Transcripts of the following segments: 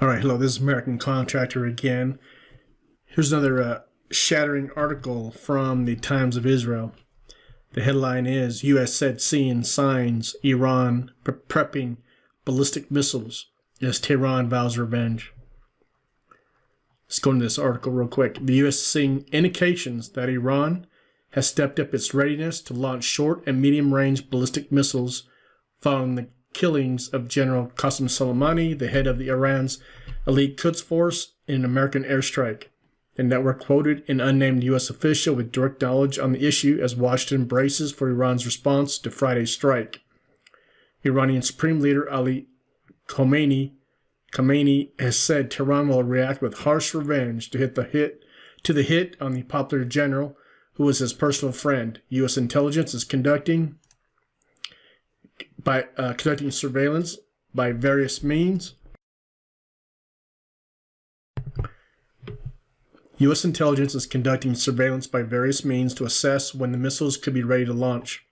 All right, hello, this is American Contractor again. Here's another shattering article from the Times of Israel. The headline is, U.S. said seeing signs Iran prepping ballistic missiles as Tehran vows revenge. Let's go into this article real quick. The U.S. is seeing indications that Iran has stepped up its readiness to launch short and medium-range ballistic missiles following the killings of General Qasem Soleimani, the head of Iran's elite Quds force, in an American airstrike. The network quoted an unnamed U.S. official with direct knowledge on the issue as Washington braces for Iran's response to Friday's strike. Iranian Supreme Leader Ali Khamenei has said Tehran will react with harsh revenge to the hit on the popular general who was his personal friend. U.S. intelligence is conducting surveillance by various means. U.S. intelligence is conducting surveillance by various means to assess when the missiles could be ready to launch.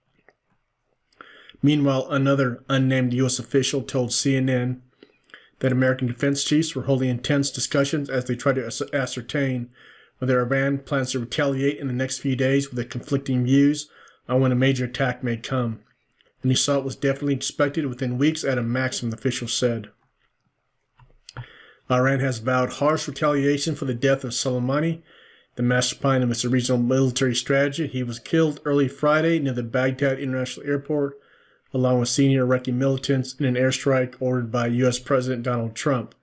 Meanwhile, another unnamed U.S. official told CNN that American defense chiefs were holding intense discussions as they try to ascertain whether Iran plans to retaliate in the next few days with the conflicting views on when a major attack may come. And he saw it was definitely expected within weeks at a maximum, the official said. Iran has vowed harsh retaliation for the death of Soleimani, the mastermind of its regional military strategy. He was killed early Friday near the Baghdad International Airport, along with senior Iraqi militants in an airstrike ordered by U.S. President Donald Trump.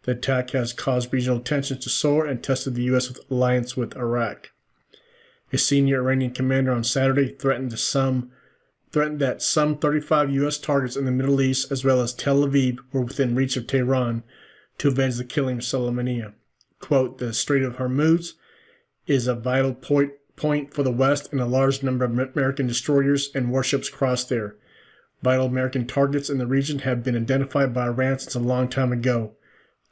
The attack has caused regional tensions to soar and tested the U.S. alliance with Iraq. A senior Iranian commander on Saturday threatened that some 35 U.S. targets in the Middle East, as well as Tel Aviv, were within reach of Tehran to avenge the killing of Soleimani. Quote, the Strait of Hormuz is a vital point for the West, and a large number of American destroyers and warships cross there. Vital American targets in the region have been identified by Iran since a long time ago.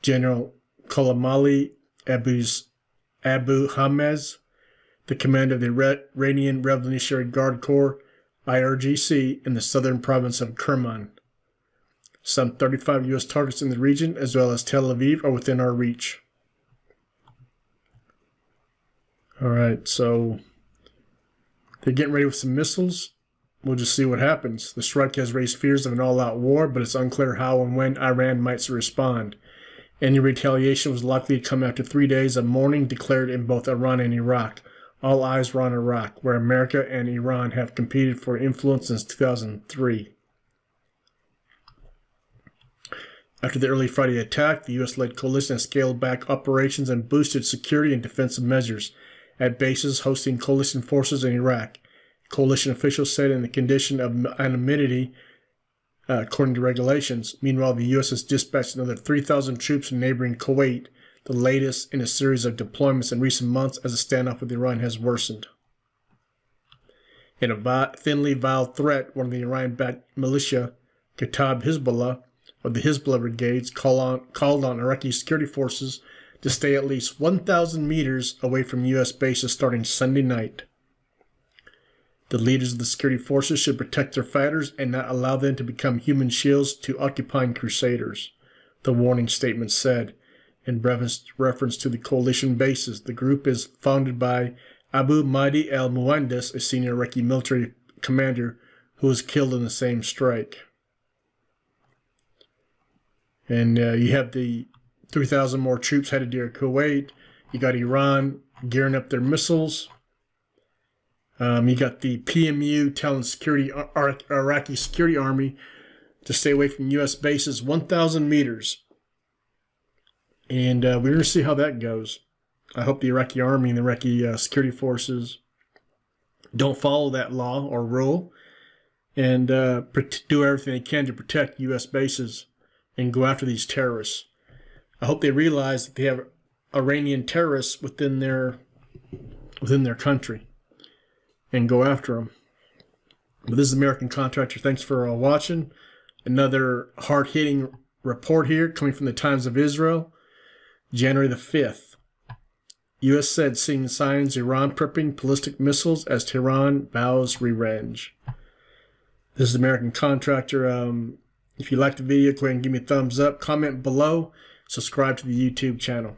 General Kolamali Abu Hamez, the commander of the Iranian Revolutionary Guard Corps, IRGC, in the southern province of Kerman. Some 35 U.S. targets in the region, as well as Tel Aviv, are within our reach. All right, so they're getting ready with some missiles. We'll just see what happens. The strike has raised fears of an all-out war, but it's unclear how and when Iran might respond. Any retaliation was likely to come after 3 days of mourning declared in both Iran and Iraq. All eyes were on Iraq, where America and Iran have competed for influence since 2003. After the early Friday attack, the U.S.-led coalition has scaled back operations and boosted security and defensive measures at bases hosting coalition forces in Iraq. Coalition officials said in the condition of anonymity, according to regulations. Meanwhile, the U.S. has dispatched another 3,000 troops in neighboring Kuwait, the latest in a series of deployments in recent months as the standoff with Iran has worsened. In a thinly veiled threat, one of the Iran-backed militia, Kataib Hezbollah, of the Hezbollah brigades, called on Iraqi security forces to stay at least 1,000 meters away from U.S. bases starting Sunday night. The leaders of the security forces should protect their fighters and not allow them to become human shields to occupying crusaders, the warning statement said. In reference to the coalition bases, the group is founded by Abu Mahdi al-Muhandis, a senior Iraqi military commander who was killed in the same strike. And you have the 3,000 more troops headed to Kuwait. You got Iran gearing up their missiles. You got the PMU telling Iraqi security army to stay away from U.S. bases 1,000 meters. And we're going to see how that goes. I hope the Iraqi army and the Iraqi security forces don't follow that law or rule and do everything they can to protect U.S. bases and go after these terrorists. I hope they realize that they have Iranian terrorists within their country and go after them. But this is American Contractor. Thanks for watching. Another hard-hitting report here coming from the Times of Israel, January the 5th. U.S. said seeing signs Iran prepping ballistic missiles as Tehran vows revenge. This is American Contractor. If you liked the video, go ahead and give me a thumbs up. Comment below. subscribe to the YouTube channel.